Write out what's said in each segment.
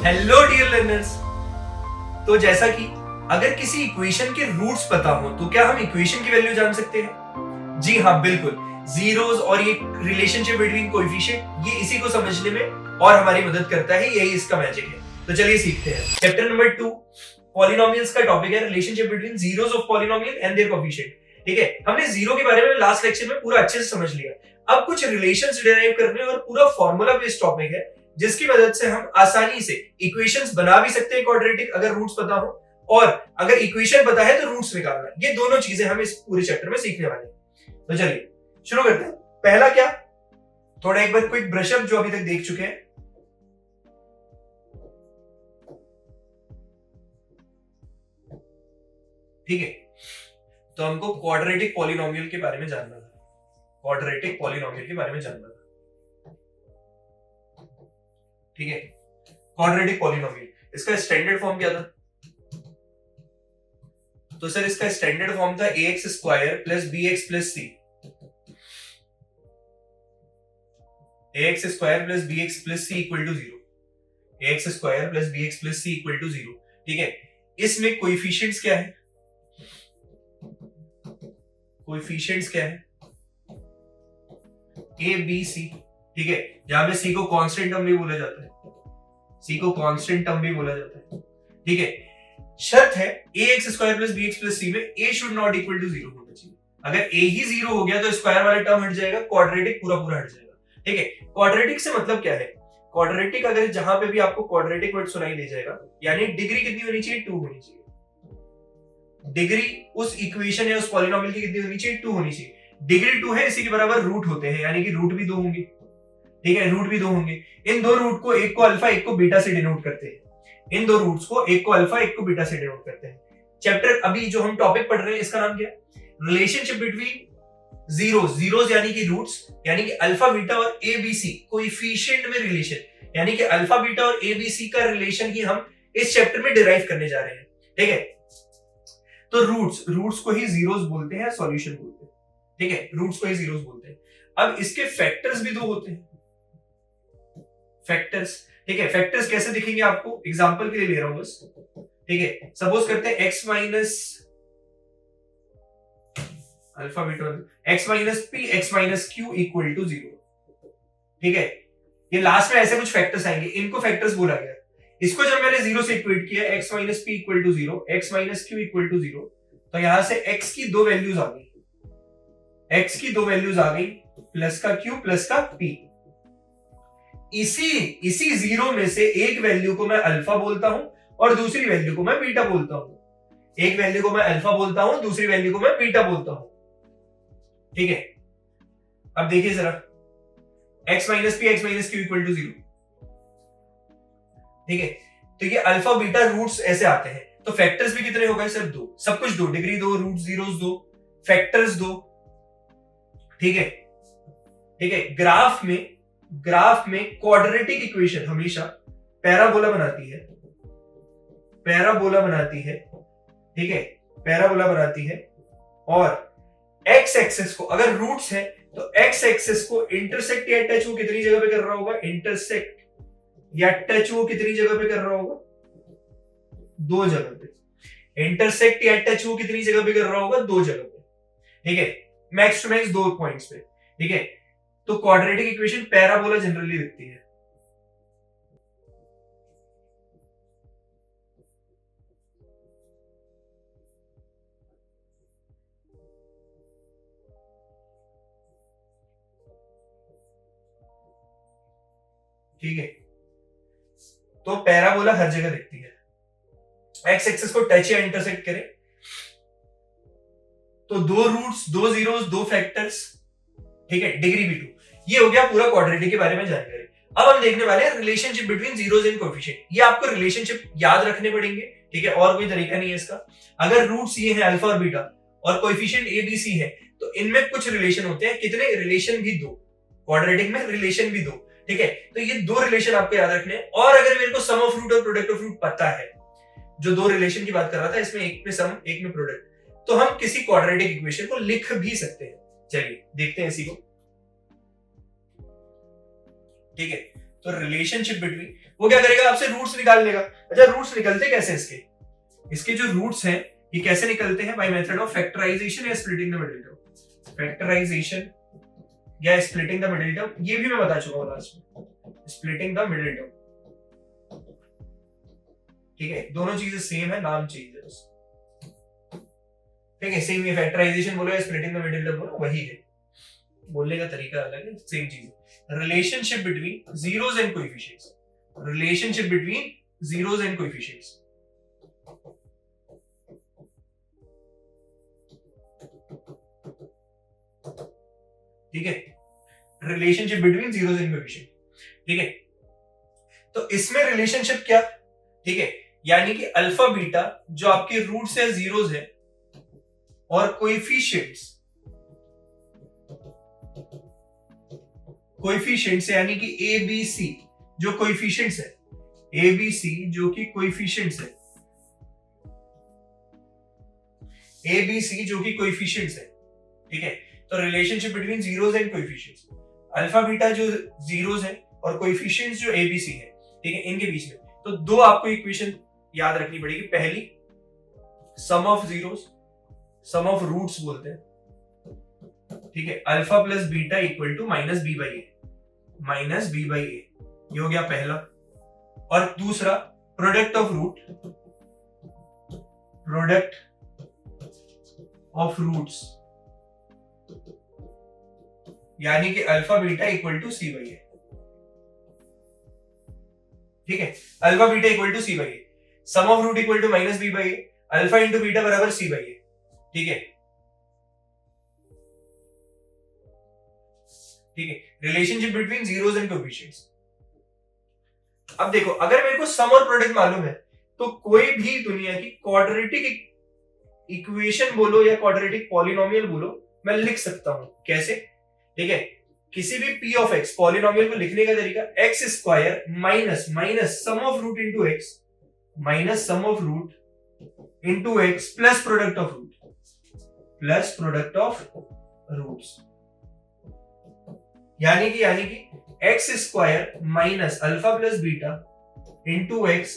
Hello dear learners. तो जैसा कि अगर किसी इक्वेशन के रूट्स पता हो तो क्या हम इक्वेशन की वैल्यू जान सकते हैं? जी हाँ, बिल्कुल। जीरोस और ये रिलेशनशिप बिटवीन कोएफिशिएंट, ये इसी को समझने में और हमारी मदद करता है। यही इसका मैजिक है। तो चलिए सीखते हैं। चैप्टर नंबर 2 पॉलिनोमियल्स का टॉपिक है relationship between zeros of polynomial and their coefficient. ठीक है, हमने जीरो के बारे में लास्ट लेक्चर में पूरा अच्छे से समझ लिया। अब कुछ रिलेशंस डिराइव करने और पूरा फार्मूला बेस्ड टॉपिक है, जिसकी मदद से हम आसानी से इक्वेशंस बना भी सकते हैं क्वाड्रेटिक, अगर रूट्स पता हो, और अगर इक्वेशन पता है तो रूट्स निकालना। ये दोनों चीजें हम इस पूरे चैप्टर में सीखने वाले हैं। तो चलिए शुरू करते हैं। पहला क्या, थोड़ा एक बार क्विक ब्रश अप जो अभी तक देख चुके हैं। ठीक है, तो हमको क्वाड्रेटिक पॉलिनोमियल के बारे में जानना था। क्वाड्रेटिक पॉलिनोमियल के बारे में जानना था। ठीक है, क्वाड्रेटिक पॉलिनोमियल, इसका स्टैंडर्ड फॉर्म क्या था? तो सर इसका स्टैंडर्ड फॉर्म था ax square plus bx plus c। ax square plus bx plus c equal to 0। ax square plus bx plus c equal to 0। ठीक है, इसमें कोएफिशिएंट्स क्या है? कोएफिशिएंट्स क्या है? a b c। ठीक है, जहां पे c को कांस्टेंट टर्म भी बोला जाता है। c को कांस्टेंट टर्म भी बोला जाता है। ठीक है, शर्त है ax square plus bx plus c में a should not equal to 0 होना चाहिए। अगर a ही 0 हो गया तो स्क्वायर वाला टर्म हट जाएगा, क्वाड्रेटिक पूरा पूरा हट जाएगा। ठीक है, क्वाड्रेटिक से मतलब क्या है? क्वाड्रेटिक, अगर जहां पे भी आपको क्वाड्रेटिक वर्ड सुनाई दे जाएगा, यानी डिग्री कितनी होनी चाहिए? 2 होनी चाहिए। डिग्री उस इक्वेशन या उस पॉलिनोमियल की कितनी होनी चाहिए? 2 होनी चाहिए। डिग्री 2 है, इसी के बराबर रूट होते हैं, यानी कि रूट भी 2 होंगे। ठीक है, रूट भी 2 होंगे। इन दो रूट को, एक को अल्फा एक को बीटा से डिनोट करते हैं। इन दो रूट्स को, एक को अल्फा एक को बीटा से डिनोट करते हैं। चैप्टर अभी जो हम टॉपिक पढ़ रहे हैं, इसका नाम क्या है? Relationship between zeros. जीरोस यानी कि रूट्स, यानी कि अल्फा बीटा और ए बी सी कोएफिशिएंट में रिलेशन, यानी कि अल्फा बीटा और ए बी सी का रिलेशन ही हम इस चैप्टर में डिराइव करने जा रहे हैं। ठीक है, तो रूट्स को ही जीरोस बोलते हैं, सॉल्यूशन बोलते हैं। ठीक है, रूट्स को ही जीरोस बोलते हैं। अब इसके फैक्टर्स भी 2 होते हैं। फैक्टर्स, ठीक है, फैक्टर्स कैसे दिखेंगे आपको एग्जांपल के लिए ले रहा हूं बस। ठीक है, सपोज करते हैं x minus alpha beta, x minus p x minus q equal to 0। ठीक है, ये लास्ट में ऐसे कुछ फैक्टर्स आएंगे, इनको फैक्टर्स बोला गया। इसको जब मैंने 0 से इक्वेट किया, x minus p equal to 0, x minus q equal to 0, तो यहां से x की 2 वैल्यूज आ गई। x की 2 वैल्यूज आ गई, प्लस का q प्लस का p। इसी 0 में से एक वैल्यू को मैं अल्फा बोलता हूं और दूसरी वैल्यू को मैं बीटा बोलता हूं। एक वैल्यू को मैं अल्फा बोलता हूं, दूसरी वैल्यू को मैं बीटा बोलता हूं। ठीक है, अब देखिए जरा, x minus p x minus q equal to 0। ठीक है, तो ये अल्फा बीटा रूट्स ऐसे आते हैं। तो फैक्टर्स भी कितने हो गए? सिर्फ 2, सब कुछ 2, डिग्री 2, रूट जीरोस 2, फैक्टर्स 2। ठीक है, ठीक है, ग्राफ में क्वाड्रेटिक इक्वेशन हमेशा पैराबोला बनाती है। पैराबोला बनाती है। ठीक है, पैराबोला बनाती है। और एक्स एक्सिस को, अगर रूट्स है तो एक्स एक्सिस को इंटरसेक्ट या टच वो कितनी जगह पे कर रहा होगा? इंटरसेक्ट या टच वो कितनी जगह पे कर रहा होगा? 2 जगह पे। इंटरसेक्ट या टच वो कितनी जगह पे कर रहा होगा? 2 जगह पे। ठीक है, मैक्स टू मैक्स 2 पॉइंट्स पे। ठीक है, तो क्वाड्रेटिक इक्वेशन पैराबोला जनरली दिखती है। ठीक है, तो पैराबोला हर जगह दिखती है। एक्स एक्सिस को टच या इंटरसेक्ट करे तो 2 रूट्स, 2 जीरोस, 2 फैक्टर्स। ठीक है, डिग्री भी 2। ये हो गया पूरा क्वाड्रेटिक के बारे में जानकारी। अब हम देखने वाले हैं relationship between zeros and coefficient. ये आपको रिलेशनशिप याद रखने पड़ेंगे। ठीक है, और कोई तरीका नहीं है इसका। अगर रूट्स ये है अल्फा और बीटा और कोएफिशिएंट ए बी सी है, तो इनमें कुछ रिलेशन होते हैं। कितने रिलेशन? भी 2। क्वाड्रेटिक में रिलेशन भी 2। ठीक है, तो ये 2 रिलेशन आपको याद रखने हैं। और अगर मेरे को सम ऑफ रूट और प्रोडक्ट ऑफ रूट पता है, जो 2 रिलेशन की बात कर रहा था, इसमें एक में सम एक में प्रोडक्ट, तो हम किसी क्वाड्रेटिक इक्वेशन को लिख भी सकते हैं। चलिए देखते हैं इसी को। ठीक है, तो रिलेशनशिप बिटवीन, वो क्या करेगा, आपसे रूट्स निकाल लेगा। अच्छा, रूट्स निकलते कैसे इसके जो रूट्स हैं ये कैसे निकलते हैं, बाय मेथड ऑफ फैक्टराइजेशन या splitting the middle term. Factorization या स्प्लिटिंग द मिडिल टर्म, ये भी मैं बता चुका हूं लास्ट में, स्प्लिटिंग द मिडिल टर्म। ठीक है, दोनों चीजें सेम है, नाम चेंज है बस। ठीक है, सेम ये फैक्टराइजेशन बोलो या स्प्लिटिंग द मिडिल टर्म बोलो, वही है, बोलने का तरीका अलग है, सेम चीज है। Relationship between zeros and coefficients, relationship between zeros and coefficients. ठीक है, relationship between zeros and coefficient. ठीक है, तो इसमें रिलेशनशिप क्या, ठीक है, यानी कि अल्फा बीटा जो आपके रूट्स है, जीरोस है, और कोएफिशिएंट्स, कोएफिशिएंट्स यानी कि ए बी सी जो कोएफिशिएंट्स है, ए बी सी जो कि कोएफिशिएंट्स है, ए बी सी जो कि कोएफिशिएंट्स है। ठीक है, तो relationship between zeros and coefficients, alpha beta जो जीरोस है और कोएफिशिएंट्स जो एबीसी है, ठीक है, इनके बीच में तो दो आपको इक्वेशन याद रखनी पड़ेगी। पहली sum of zeros, sum of roots बोलते हैं, ठीक है, alpha plus beta equal to minus B by A, minus B by A, ये हो गया पहला। और दूसरा product of root, product of roots, यानी कि alpha beta equal to C by A. ठीक है, alpha beta equal to C by A, sum of root equal to minus B by A, alpha into beta बराबर C by A. ठीक है, ठीक है, relationship between zeros and coefficients. अब देखो, अगर मेरे को सम और प्रोडक्ट मालूम है तो कोई भी दुनिया की क्वाड्रेटिक इक्वेशन बोलो या क्वाड्रेटिक पॉलिनोमियल बोलो, मैं लिख सकता हूं। कैसे? ठीक है, किसी भी p ऑफ x पॉलिनोमियल को लिखने का तरीका x square minus minus sum of root into x minus sum of root into x plus product of root, plus product of roots, यानी कि x square minus alpha plus beta into x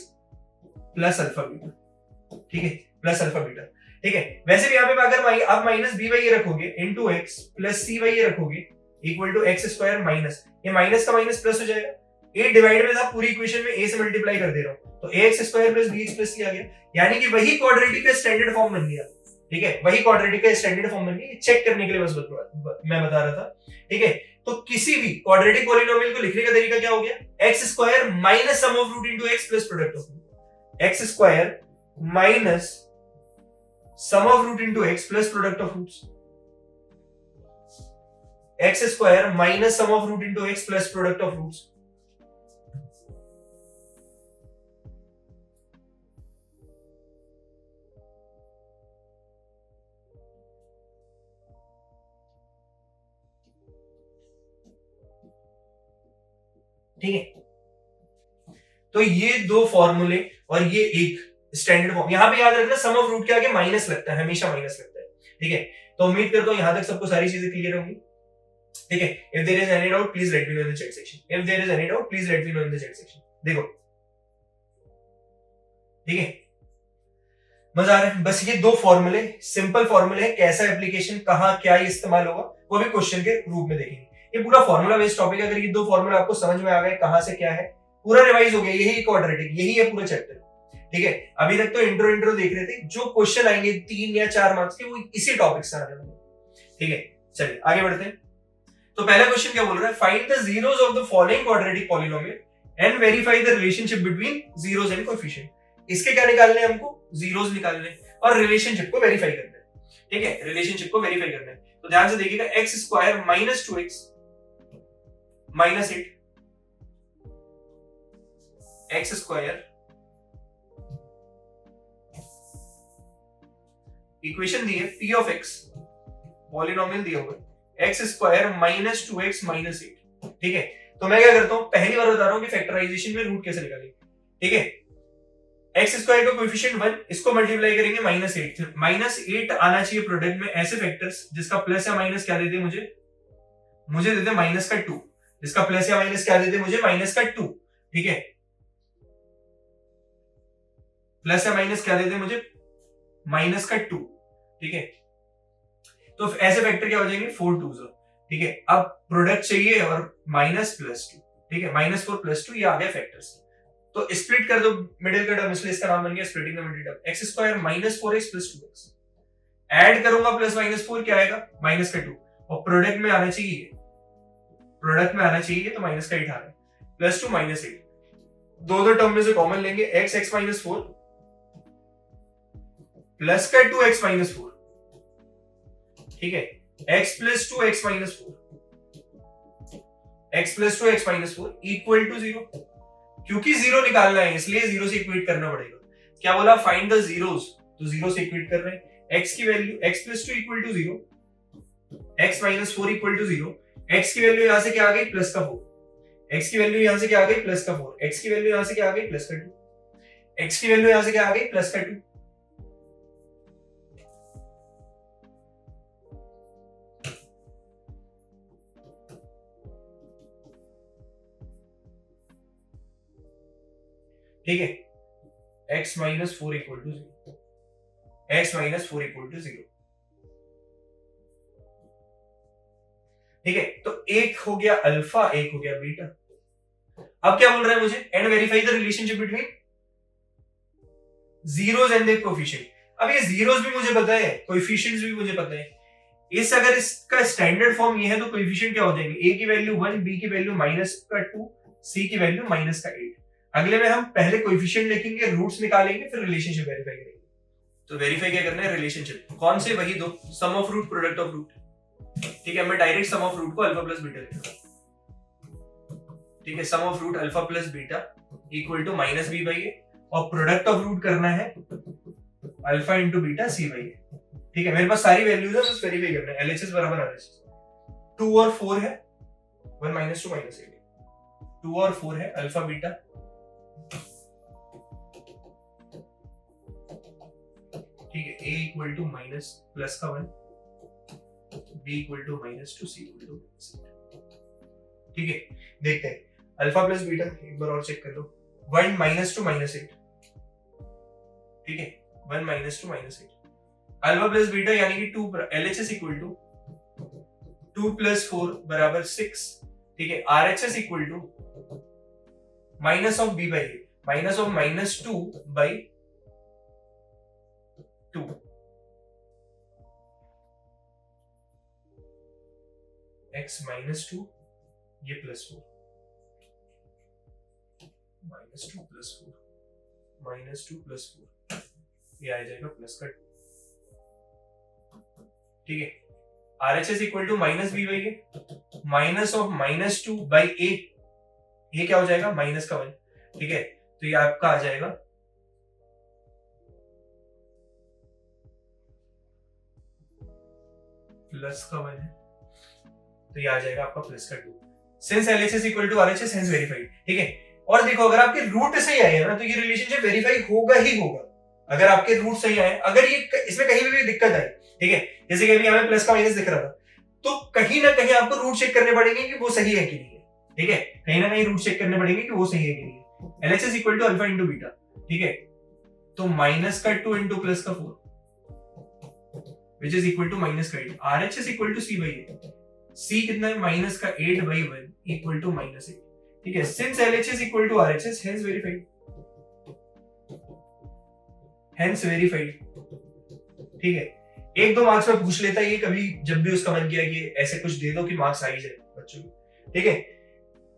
plus alpha beta. ठीक है, plus alpha beta. ठीक है, वैसे भी यहां पे अगर आप माइनस बी बाई ए रखोगे into x plus C by A रखोगे equal to X square minus, ये माइनस का माइनस प्लस हो जाएगा, ए डिवाइड में आप पूरी इक्वेशन में ए से मल्टीप्लाई कर दे रहा हूं, तो A X square plus B X plus C आ गया, यानी कि वही क्वाड्रेटिक का स्टैंडर्ड फॉर्म बन गया। ठीक है, वही क्वाड्रेटिक का स्टैंडर्ड फॉर्म बन गया, चेक करने के लिए बस मैं बता रहा था। ठीक है, तो किसी भी क्वाड्रेटिक पॉलिनोमियल को लिखने का तरीका क्या हो गया, x square minus sum of root into x plus product of root, x square minus sum of root into x plus product of roots, x square minus sum of root into x plus product of roots. ठीक है, तो ये दो फॉर्मूले और ये एक standard form, यहां पे याद रखना सम ऑफ रूट के आगे माइनस लगता है, हमेशा माइनस लगता है। ठीक है, तो उम्मीद करता हूं यहां तक सबको सारी चीजें क्लियर होंगी। ठीक है, if there is any doubt please let me know in the chat section, if there is any doubt please let me know in the chat section. देखो, ठीक है, मजा आ रहा है? बस ये दो फॉर्मूले, सिंपल फॉर्मूले है, कैसा एप्लीकेशन कहां क्या इस्तेमाल होगा वो भी क्वेश्चन के रूप में देखेंगे। ये पूरा फॉर्मूला बेस्ड टॉपिक है, अगर ये दो फॉर्मूला आपको समझ में आ गए कहां से क्या है, पूरा रिवाइज हो गया, यही क्वाड्रेटिक, यही है पूरा चैप्टर। ठीक है, अभी तक तो इंट्रो देख रहे थे, जो क्वेश्चन आएंगे 3 या 4 मार्क्स के वो इसी टॉपिक से आने वाले। ठीक है, चलिए आगे बढ़ते हैं। तो पहला क्वेश्चन क्या बोल रहा है, find the zeros of the following quadratic polynomial and verify the relationship between zeros and coefficient. इसके क्या निकालने हैं हमको, जीरोस निकालने और रिलेशनशिप को वेरीफाई करना है। ठीक है, रिलेशनशिप को वेरीफाई करना है, तो ध्यान से देखिएगा, X square minus 2x minus 8, X square, equation दी है p ऑफ x, पॉलिनोमियल दिया हुआ है x square minus 2x minus 8। ठीक है, तो मैं क्या करता हूं, पहली बार बता रहा हूं कि फैक्टराइजेशन में रूट कैसे निकालेंगे। ठीक है, एक्स स्क्वायर का कोएफिशिएंट 1, इसको मल्टीप्लाई करेंगे माइनस 8, माइनस 8 आना चाहिए प्रोडक्ट में, ऐसे फैक्टर्स जिसका प्लस या माइनस क्या देते मुझे देते माइनस का 2, इसका प्लस या माइनस क्या देते मुझे, माइनस का 2, ठीक है, प्लस या माइनस क्या देते मुझे, माइनस का 2, ठीक है। तो ऐसे फैक्टर क्या हो जाएंगे, 4 2 0, ठीक है। अब प्रोडक्ट चाहिए और माइनस प्लस 2, ठीक है, -4 + 2 ये आ गया फैक्टर्स। तो स्प्लिट कर दो मिडिल का टर्म, इसलिए इसका नाम बन गया splitting the middle term, x square -4x + 2x, add करूंगा प्लस -4 क्या आएगा, माइनस का 2, और प्रोडक्ट में आना चाहिए, प्रोडक्ट में आना चाहिए तो माइनस का 8 आ रहा है, +2 -8, दो टर्म में से कॉमन लेंगे, x -4 प्लस का 2x -4, ठीक है, x + 2 x -4, x + 2 x -4 equal to 0, क्योंकि 0 निकालना है इसलिए 0 से इक्वेट करना पड़ेगा। क्या बोला, फाइंड द जीरोस, तो 0 से इक्वेट कर रहे हैं। x की value x + 2 equal to 0, x -4 equal to 0, x की वैल्यू यहां से क्या आ गई, प्लस का 4, x की वैल्यू यहां से क्या आ गई, प्लस का 4, x की वैल्यू यहां से क्या आ गई, प्लस का 2, x की वैल्यू यहां से क्या आ गई, प्लस का 2, ठीक है, x -4 equal to 0, x -4 equal to 0, ठीक है। तो एक हो गया अल्फा, एक हो गया बीटा। अब क्या बोल रहा है मुझे, and verify the relationship between zeros and their coefficient. अब ये जीरोस भी मुझे पता है, कोएफिशिएंट्स भी मुझे पता है, इस अगर इसका स्टैंडर्ड फॉर्म ये है तो कोएफिशिएंट क्या हो जाएंगे, a की वैल्यू 1, b की वैल्यू -2, c की वैल्यू -8। अगले में हम पहले कोएफिशिएंट लिखेंगे, रूट्स निकालेंगे, फिर रिलेशनशिप वेरीफाई करेंगे। तो वेरीफाई क्या करना है, रिलेशनशिप कौन से, वही दो, sum of root product of root, ठीक है। मैं डायरेक्ट सम ऑफ रूट को अल्फा प्लस बीटा लिखता हूं, ठीक है, sum of root alpha plus beta equal to -b/a, और प्रोडक्ट ऑफ रूट करना है अल्फा इंटू बीटा c/a, ठीक है। मेरे पास सारी वैल्यूज है, बस वेरीफाई करना है, LHS बराबर RHS, 2 और 4 है, 1 -2 -8, 2 और 4 है अल्फा बीटा, ठीक है, a equal to minus plus का 1, b equal to -2, c equal to -8, ठीक है। देखते हैं अल्फा प्लस बीटा, एक बार और चेक कर लो, 1 -2 -8, ठीक है, 1 -2 -8, अल्फा प्लस बीटा यानी कि 2, LHS इक्वल टू 2 + 4 बराबर 6, ठीक है, RHS equal to minus of b/a, minus of -2/2, x -2 ये +4, -2 + 4, -2 + 4 ये आ जाएगा प्लस का, ठीक है। RHS equal to -b/a, minus of -2/a, ये क्या हो जाएगा, माइनस का 1, ठीक है। तो ये आपका आ जाएगा प्लस का 1 है, तो ये आ जाएगा आपका प्लस का 2, since LHS equal to RHS hence verified, ठीक है। और देखो अगर आपके रूट सही आए ना तो ये रिलेशनशिप वेरीफाई होगा ही होगा, अगर आपके रूट सही आए। अगर ये इसमें कहीं भी दिक्कत आई, ठीक है, जैसे कि अभी हमें प्लस का माइनस दिख रहा था, तो कहीं ना कहीं आपको रूट चेक करने पड़ेंगे कि वो सही है कि नहीं है, ठीक है, कहीं ना कहीं रूट चेक करने पड़ेंगे कि वो सही है कि नहीं है। LHS equal to alpha into beta, ठीक है, तो माइनस का 2 इंटू प्लस का 4 which is equal to minus का 8, RHS equal to c/a, c कितना है, माइनस का 8/1 इक्वल टू -8, ठीक है। Since LHS equal to RHS hence verified, hence verified, ठीक है। 1-2 मार्क्स में पूछ लेता है ये कभी, जब भी उसका मन किया कि ऐसे कुछ दे दो कि मार्क्स आ ही जाए बच्चों को, ठीक है।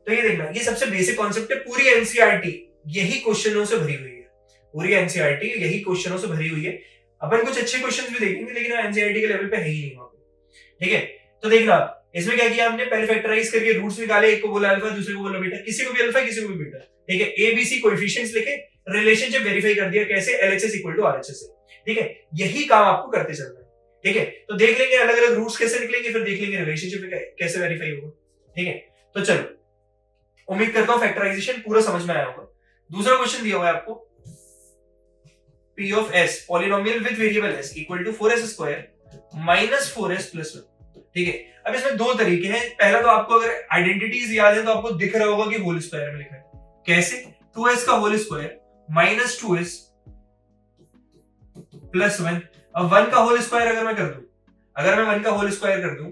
तो ये देखना, ये सबसे बेसिक कॉन्सेप्ट है, पूरी एनसीईआरटी यही क्वेश्चनों से भरी हुई है, पूरी एनसीईआरटी यही क्वेश्चनों से भरी हुई है। अपन कुछ अच्छे क्वेश्चंस भी देखेंगे लेकिन एनसीईआरटी के लेवल पे है ही नहीं वहां पे, ठीक है। तो देखना इसमें क्या किया हमने, पहले फैक्टराइज करके रूट्स निकाले, एक को बोला अल्फा, दूसरे को बोला बीटा, किसी को भी अल्फा किसी को भी बीटा, ठीक है। ABC कोएफिशिएंट्स लिखे, रिलेशनशिप वेरीफाई कर दिया, कैसे, LHS इक्वल टू RHS से, ठीक है। यही काम आपको करते चलना है, ठीक है। तो देख लेंगे अलग अलग रूट्स कैसे निकलेंगे, फिर देख लेंगे रिलेशनशिप कैसे वेरीफाई होगा, ठीक है। तो चलो, उम्मीद करता हूं फैक्टराइजेशन पूरा समझ में आया होगा। दूसरा क्वेश्चन दिया हुआ है आपको, P of S polynomial with variable s equal to 4s² -4s + 1, ठीक है। अब इसमें दो तरीके हैं। पहला तो आपको अगर आइडेंटिटीज याद है तो आपको दिख रहा होगा कि होल स्क्वायर में लिखा है। कैसे? 2s का whole square minus 2s plus 1। अब 1 का होल स्क्वायर अगर मैं कर दूं, अगर मैं 1 का होल स्क्वायर कर दूं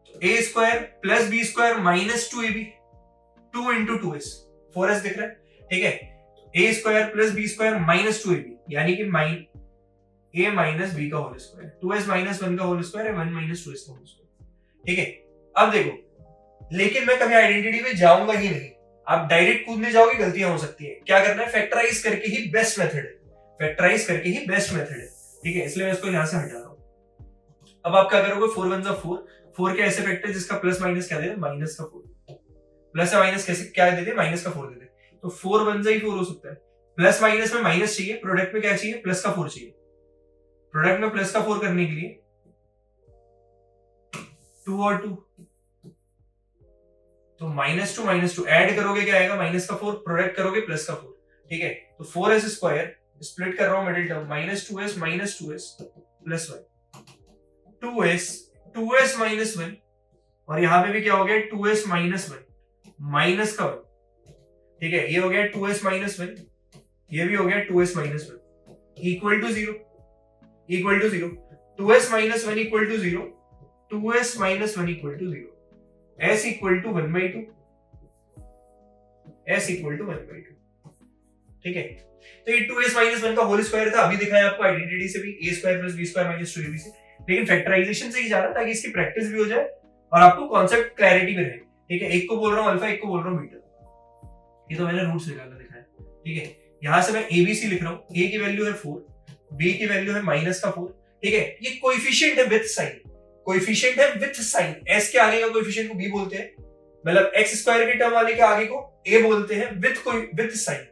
तो a square plus b square minus 2ab, 2 into 2s, 4s दिख रहा है, ठीक है। a square plus b square minus 2ab, यानी कि a माइनस b का होल स्क्वायर, 2s माइनस 1 का होल स्क्वायर है 1 माइनस 2s का होल स्क्वायर, ठीक है। अब देखो, लेकिन मैं कभी आइडेंटिटी पे जाऊंगा ही नहीं। आप डायरेक्ट कूदने जाओगे, गलतियां हो सकती है। क्या करना है? फैक्टराइज करके ही बेस्ट मेथड है, फैक्टराइज करके ही बेस्ट मेथड है, ठीक है। इसलिए मैं इसको यहां से हटा रहा हूं। अब आप क्या करोगे? 4 1 4, 4 के ऐसे फैक्टर जिसका प्लस माइनस क्या दे? माइनस का 4। प्लस या माइनस कैसे क्या दे दे? माइनस का 4 दे दे। तो 4 1 ही 4 हो सकता है। प्लस माइनस में माइनस चाहिए, प्रोडक्ट में क्या चाहिए? प्लस का 4 चाहिए। प्रोडक्ट में प्लस का 4 करने के लिए 2 और 2, तो माइनस टू ऐड करोगे क्या आएगा? माइनस का 4, प्रोडक्ट करोगे प्लस का 4, ठीक है। तो 4s स्क्वायर, स्प्लिट कर रहा हूं middle term, minus 2s plus 1, 2s minus 1, और यहां पे भी क्या हो गया? 2s माइनस 1 माइनस का 1, ठीक है। ये हो गया 2s माइनस 1, ये भी हो गया 2s minus 1, equal to 0, equal to 0, 2s minus 1 equal to 0, 2s minus 1 equal to 0, s equal to 1/2, s equal to 1/2, ठीक है। तो ये 2s माइनस 1 का होल स्क्वायर था। अभी दिखाया आपको आइडेंटिटी से भी, a square plus b square minus 2ab से, लेकिन फैक्टराइजेशन से ही जा रहा ताकि इसकी प्रैक्टिस भी हो जाए और आपको कॉन्सेप्ट क्लैरिटी भी रहे, ठीक है। एक को बोल रहा हूं अल्फा, एक को बोल रहा हूं बीटा। ये तो मैंने रूट्स निकालना दिखाया, ठीक है। यहां से मैं abc लिख रहा हूं। a की वैल्यू है 4, b की वैल्यू है माइनस का 4, ठीक है। ये कोएफिशिएंट है विद साइन, कोएफिशिएंट है विद साइन। s के आगे का कोएफिशिएंट को b बोलते हैं, मतलब x स्क्वायर के टर्म वाले के आगे को a बोलते हैं with sign,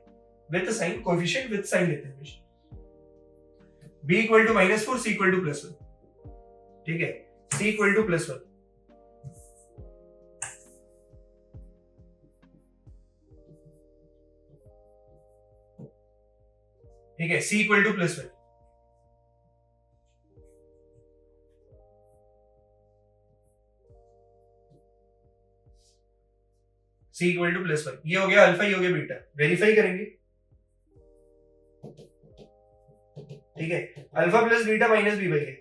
with sign, coefficient with sign लेते हैं हमेशा। b equal to minus 4, c equal to plus 1, ठीक है। c इक्वल टू प्लस 1, ठीक है। c equal to plus 1, c equal to plus 1, ये हो गया अल्फा, ये हो गया बीटा। वेरीफाई करेंगे, ठीक है। Alpha plus beta minus B by A,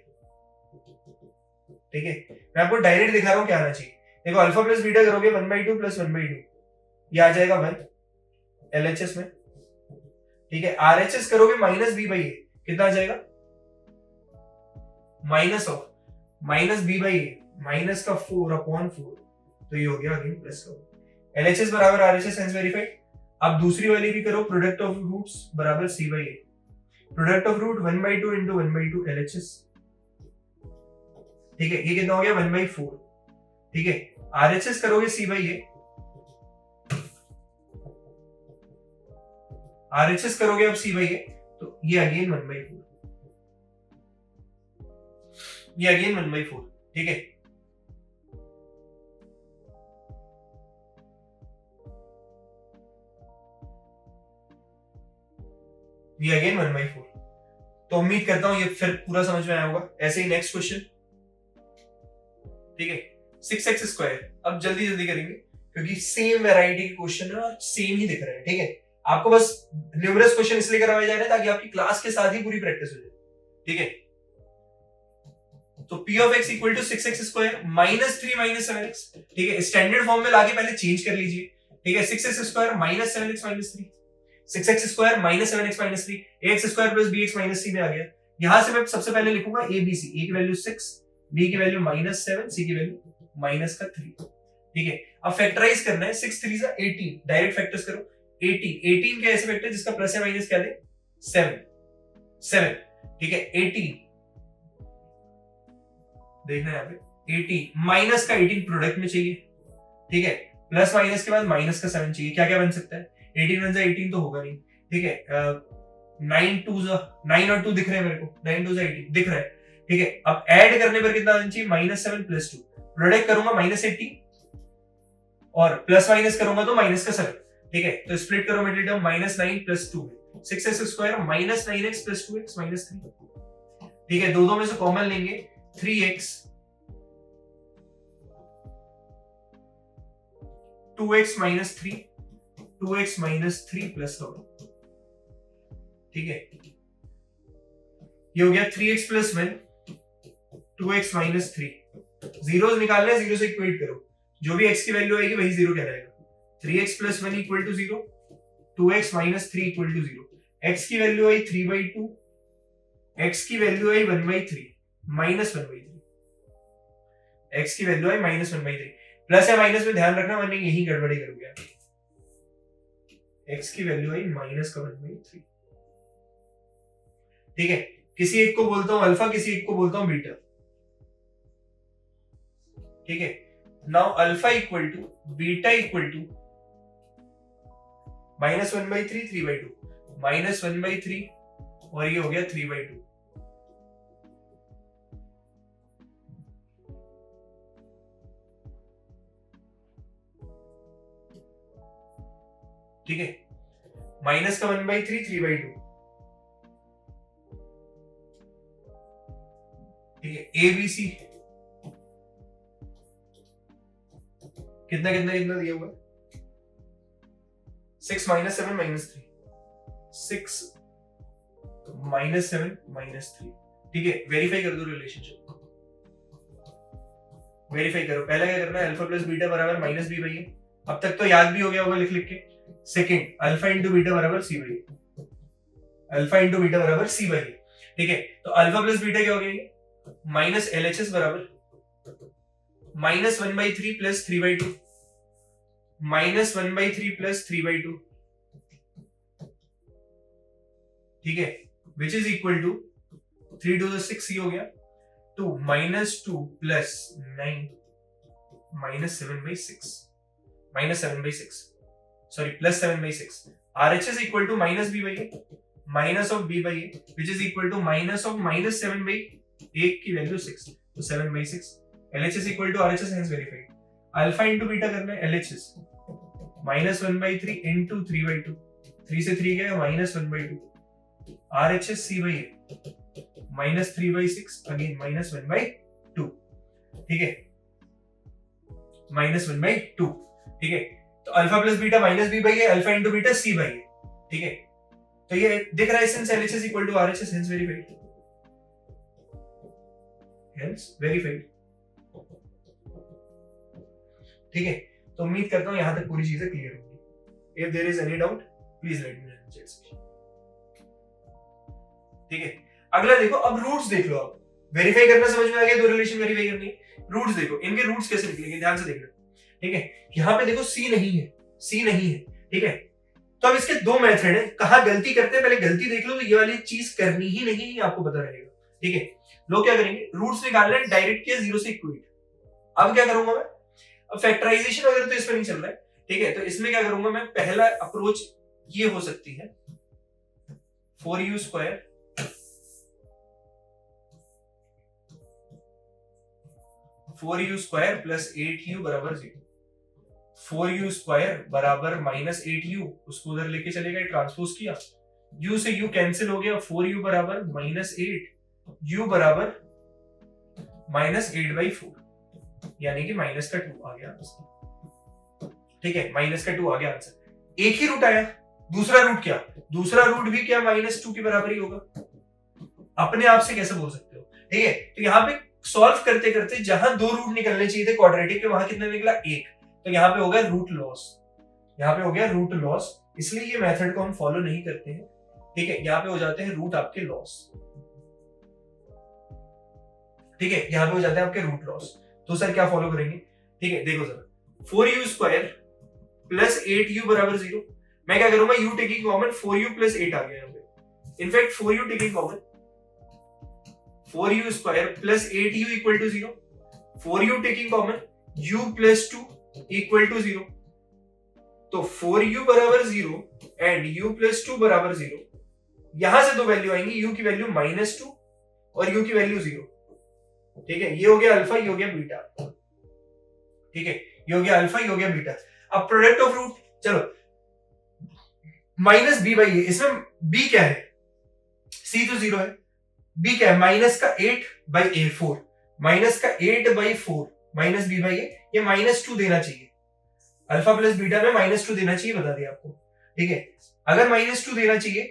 ठीक है। मैं आपको डायरेक्ट दिखा रहा हूं क्या आना चाहिए। देखो, अल्फा प्लस बीटा करोगे 1/2 प्लस 1/2, ये आ जाएगा 1 LHS में, ठीक है। RHS करोगे माइनस बी बाई ए, कितना आ जाएगा? Minus of minus B by A, minus का 4/4, तो ये हो गया अगेन प्लस का। LHS बराबर RHS, हेंस वेरीफाइड। अब दूसरी वाली भी करो, प्रोडक्ट ऑफ रूट्स बराबर c by a, product of root 1/2 into 1/2 LHS, ठीक है। ये कितना हो गया? 1/4, ठीक है। RHS करोगे c बाई ए, RHS करोगे अब c बाई ए, तो ये अगेन 1/4, ये अगेन 1/4, ठीक है। ये अगेन 1/4। तो उम्मीद करता हूं ये फिर पूरा समझ में आया होगा। ऐसे ही नेक्स्ट क्वेश्चन, ठीक है। 6x स्क्वायर, अब जल्दी जल्दी करेंगे क्योंकि सेम वैरायटी के क्वेश्चन है और सेम ही दिख रहे हैं, ठीक है। आपको बस न्यूमरस क्वेश्चन इसलिए करवाए जा रहे हैं ताकि आपकी क्लास के साथ ही पूरी प्रैक्टिस हो जाए, ठीक है। तो p of x equal to 6x square minus 3 minus 7x, ठीक है। स्टैंडर्ड फॉर्म में लाके पहले चेंज कर लीजिए, ठीक है। 6x square minus 7x minus 3, 6x square minus 7x minus 3, ax square plus bx minus c में आ गया। यहां से मैं सबसे पहले लिखूंगा abc, a की वैल्यू 6, b की वैल्यू माइनस 7, c की वैल्यू माइनस का 3, ठीक है। अब फैक्टराइज करना है, 6 3 जा 18, डायरेक्ट फैक्टर्स करो। 18 के ऐसे फैक्टर जिसका प्लस या माइनस क्या दे? 7, ठीक है। 18 देखना है यहाँ पे, 18 माइनस का 18 प्रोडक्ट में चाहिए, ठीक है। प्लस माइनस के बाद माइनस का 7 चाहिए। क्या क्या बन सकता है? 18 1 18 तो होगा नहीं, ठीक है। 9 और 2 दिख रहे हैं मेरे को, 9 2 18 दिख रहा है, ठीक है। अब ऐड करने पर कितना आना चाहिए? -7 प्लस 2, प्रोडक्ट करूंगा -18 और प्लस माइनस करूंगा तो माइनस का 7, ठीक है। तो स्प्लिट करो middle term, -9 plus 2, 6x square minus 9x plus 2x minus 3, ठीक है। दो में से कॉमन लेंगे 3x 2x minus 3 2x minus 3 plus का 1, ठीक है। ये हो गया 3x plus 1 2x minus 3, zero निकालना है, जीरो से इक्वेट करो, जो भी x की वैल्यू आएगी वही जीरो कहलाएगा। 3x plus 1 equal to 0, 2x minus 3 equal to 0, x की वैल्यू आई 3/2, x की वैल्यू आई 1/3 माइनस 1/3, x की वैल्यू आई माइनस 1/3, प्लस या माइनस में ध्यान रखना वरना यही गड़बड़ी करोगे। x की वैल्यू आई माइनस का 1/3, ठीक है। किसी एक को बोलता हूं अल्फा, किसी एक को बोलता हूं बीटा, ठीक है। Now alpha equal to beta equal to minus 1/3 3/2 minus 1/3 और ये हो गया 3/2, ठीक है। माइनस का 1/3 3/2, ठीक है। ए बी सी कितना कितना कितना दिया हुआ है 6 माइनस 7 माइनस 3 6 माइनस 7 माइनस 3, ठीक है। वेरीफाई कर दो रिलेशनशिप, वेरीफाई करो। पहला क्या करना है, अल्फा प्लस बीटा बराबर माइनस बी बाई ए, अब तक तो याद भी हो गया होगा लिख लिख के। सेकंड अल्फा इंटू बीटा बराबर C by A, alpha into beta बराबर सी बाई ए, ठीक है। तो अल्फा प्लस बीटा क्या हो गया, माइनस एल एच एस बराबर माइनस 1/3 प्लस 3/2 माइनस 1/3 प्लस 3/2, ठीक है, विच इज इक्वल टू 3 2 6 ही हो गया 2 minus 2 plus 9 minus 7/6 minus 7/6 sorry plus 7/6, RHS equal to minus B by A minus of b by a which is equal to minus of minus 7/8 की value 6 तो 7/6, LHS equal to RHS hence verified. Alpha into beta करना है, LHS minus 1/3 into 3/2, 3 से 3 गया minus 1/2, RHS C by A minus 3/6 again minus 1/2, ठीक है, minus 1/2, ठीक है। तो alpha plus beta minus B by A, alpha into beta C by A, ठीक है। तो ये दिख रहा है since LHS equal to RHS hence verified, hence verified, ठीक है। तो उम्मीद करता हूं यहां तक पूरी चीजें क्लियर होंगी। If there is any doubt please let me know in chat section, ठीक है। अगला देखो, अब रूट्स देख लो। आप वेरीफाई करना समझ में आ गया, दो रिलेशन वेरीफाई करनी है। रूट्स देखो, इनके रूट्स कैसे निकलेंगे ध्यान से देखना, ठीक है। यहां पे देखो सी नहीं है, सी नहीं है, ठीक है। तो अब इसके दो मेथड है, कहां गलती करते हैं पहले गलती देख लो, तो ये वाली चीज करनी ही नहीं है आपको पता रहेगा, ठीक है। लोग क्या करेंगे, रूट्स निकालना है, डायरेक्ट किया 0 से इक्वेट। अब क्या करूंगा मैं, अब फैक्टराइजेशन वगैरह तो इसमें नहीं चल रहा है, ठीक है। तो इसमें क्या करूंगा मैं, पहला अप्रोच ये हो सकती है 4u स्क्वायर प्लस 8u बराबर 0, 4u स्क्वायर बराबर माइनस 8u, उसको उधर लेके चले गए, ट्रांसपोज किया, u से u कैंसिल हो गया, 4u बराबर माइनस 8, u बराबर माइनस 8/4, यानी कि माइनस का 2 आ गया आंसर, ठीक है। माइनस का 2 आ गया आंसर। एक ही रूट आया, दूसरा रूट क्या, दूसरा रूट भी क्या -2 के बराबर ही होगा, अपने आप से कैसे बोल सकते हो, ठीक है। तो यहाँ पे सॉल्व करते करते जहां दो रूट निकलने चाहिए थे क्वाड्रेटिक के, वहां कितना निकला, एक, तो यहाँ पे हो गया रूट लॉस, यहाँ पे हो गया रूट लॉस, इसलिए ये मेथड को हम फॉलो नहीं करते हैं, ठीक है। यहाँ पे हो जाते हैं रूट आपके लॉस, ठीक है, यहाँ पे हो जाते हैं आपके रूट लॉस। तो सर क्या फॉलो करेंगे, ठीक है, देखो sir 4u square plus 8u बराबर 0, मैं क्या करूंगा, u taking common 4u plus 8 आ गया यहाँ पे, in fact 4u taking common 4u square plus 8u equal to 0, 4u taking common u plus 2 equal to 0, तो 4u बराबर 0 एंड u प्लस 2 बराबर 0, यहां से दो वैल्यू आएंगी, u की वैल्यू -2 और u की वैल्यू 0, ठीक है। ये हो गया अल्फा, ये हो गया बीटा, ठीक है, ये हो गया अल्फा, ये हो गया बीटा। अब प्रोडक्ट ऑफ रूट, चलो माइनस बी बाई ए, इसमें b क्या है, c तो 0 है, b क्या है, माइनस का 8/4, माइनस का 8/4 माइनस बी बाई ए, ये -2 देना चाहिए, अल्फा प्लस बीटा में -2 देना चाहिए, बता दिया आपको। ठीक है, अगर -2 देना चाहिए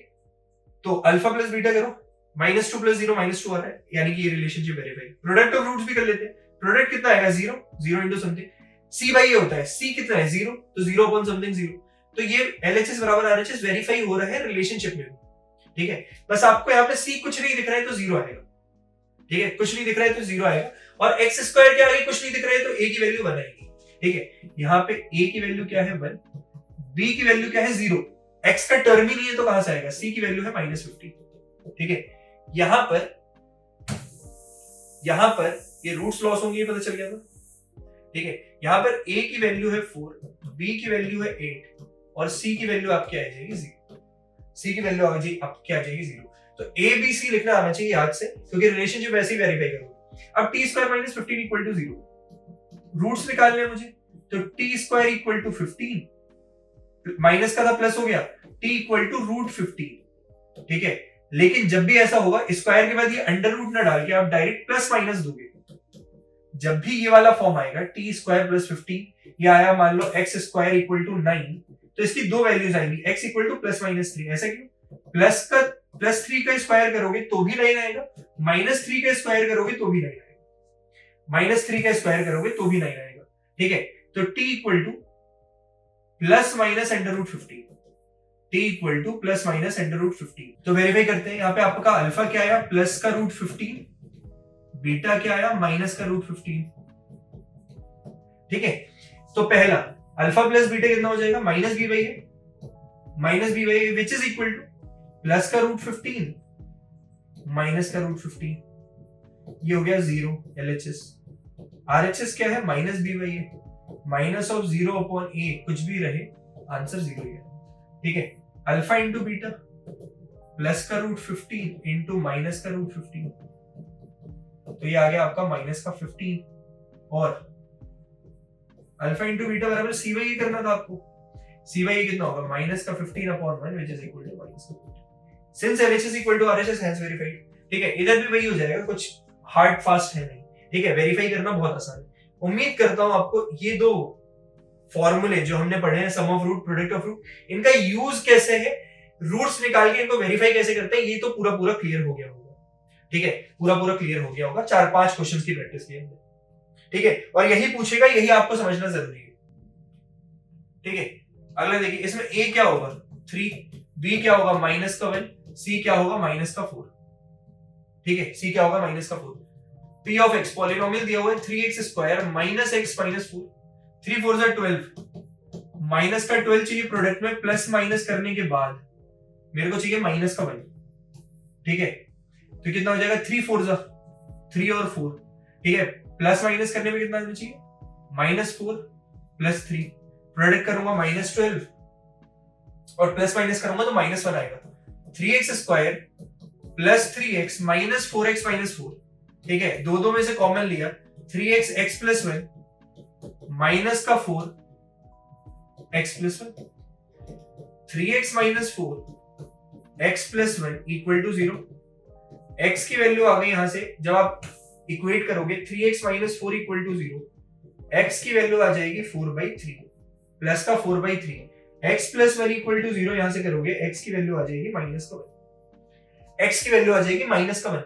तो अल्फा प्लस बीटा करो, -2 + 0 -2 आ रहा है, यानी कि ये relationship verify. Product of roots भी कर लेते हैं, प्रोडक्ट कितना आएगा 0 into something, c by a होता है, सी कितना है 0, तो 0 अपॉन समथिंग 0, तो ये LHS बराबर RHS वेरीफाई हो रहा है रिलेशनशिप में। ठीक है, बस आपको यहाँ पे सी कुछ नहीं दिख रहा है तो 0 आएगा। ठीक है, कुछ नहीं दिख रहा है तो 0 आएगा, और x स्क्वायर के आगे कुछ नहीं दिख रहा है तो a की वैल्यू 1 आएगी। ठीक है, यहाँ पे a की वैल्यू क्या है 1, b की वैल्यू क्या है 0, x का टर्म ही नहीं है तो कहां से आएगा, c की वैल्यू है -50। ठीक है, यहां पर ये रूट्स लॉस होंगे, ये पता चल गया था। ठीक है, यहां पर a की वैल्यू है 4, b की वैल्यू है 8 और c की वैल्यू आपकी आ जाएगी 0। c की वैल्यू आपकी आ जाएगी 0। तो a b c लिखना आना चाहिए याद से, क्योंकि रिलेशनशिप वैसे ही वेरीफाई करोगे। अब t square minus 15 equal to 0, roots निकालने हैं मुझे, तो t square equal to 15, minus का था प्लस हो गया, t इक्वल टू √15। ठीक है, लेकिन जब भी ऐसा होगा स्क्वायर के बाद ये अंडर रूट ना डाल के आप डायरेक्ट प्लस माइनस दोगे। जब भी ये वाला फॉर्म आएगा टी स्क्वायर प्लस 15, ये आया मान लो एक्स स्क्वायर इक्वल टू 9, तो इसकी दो वैल्यूज आएंगी, x इक्वल टू +-3। ऐसा क्यों, +3 का स्क्वायर करोगे तो भी 9 आएगा, -3 का स्क्वायर करोगे तो भी 9 आएगा, -3 का स्क्वायर करोगे तो भी 9 आएगा। ठीक है, तो t equal to ±√15, t equal to ±√15। तो वेरीफाई करते हैं, यहाँ पे आपका अल्फा क्या आया प्लस का √15, बीटा क्या आया माइनस का √15। ठीक है, तो पहला अल्फा प्लस बीटा कितना हो जाएगा, -b/a which is equal to plus का √15 माइनस का √15, ये हो गया 0 LHS। RHS क्या है -b/a, minus of 0 upon a, कुछ भी रहे आंसर 0 ही है। ठीक है, अल्फा इंटू बीटा प्लस का √15 इंटू माइनस का √15, तो ये आ गया आपका माइनस का 15, और अल्फा इंटू बीटा बराबर c/a करना था आपको, c/a कितना होगा माइनस का 15 upon 1 which is equal to minus का 15। Since LHS equal to RHS has verified. ठीक है, इधर भी वही हो जाएगा, कुछ हार्ड फास्ट है नहीं। ठीक है, वेरीफाई करना बहुत आसान है। उम्मीद करता हूं आपको ये दो फॉर्मूले जो हमने पढ़े हैं, sum of root, product of root, इनका यूज कैसे है, रूट्स निकाल के इनको वेरीफाई कैसे करते हैं, ये तो पूरा क्लियर हो गया होगा। ठीक है, पूरा क्लियर हो गया होगा, 4-5 क्वेश्चंस की प्रैक्टिस की हमने। ठीक है, और यही पूछेगा, यही आपको समझना जरूरी है। ठीक है, अगला देखिए, इसमें a क्या होगा 3, b क्या होगा -1, c क्या होगा -4। ठीक है, c क्या होगा -4। p ऑफ x पॉलिनोमियल दिया हुआ है 3x स्क्वायर -x -4, 3 4 जा 12, माइनस का 12 चाहिए प्रोडक्ट में, प्लस माइनस करने के बाद मेरे को चाहिए माइनस का 1। ठीक है, तो कितना हो जाएगा 3 4 जा 3 और 4। ठीक है, प्लस माइनस करने में कितना आना चाहिए -4 + 3, प्रोडक्ट करूंगा -12 और प्लस माइनस करूंगा तो -1 आएगा, 3x square plus 3x minus 4x -4। ठीक है, दो में से कॉमन लिया, 3x x + 1 माइनस का 4 x + 1, 3x - 4 x + 1 equal to 0। x की वैल्यू आ गई यहां से, जब आप इक्वेट करोगे 3x - 4 इक्वल टू 0, x की वैल्यू आ जाएगी 4/3, प्लस का 4/3, x + 1 इक्वल टू 0, यहां से करोगे x की वैल्यू आ जाएगी -1, x की वैल्यू आ जाएगी -1,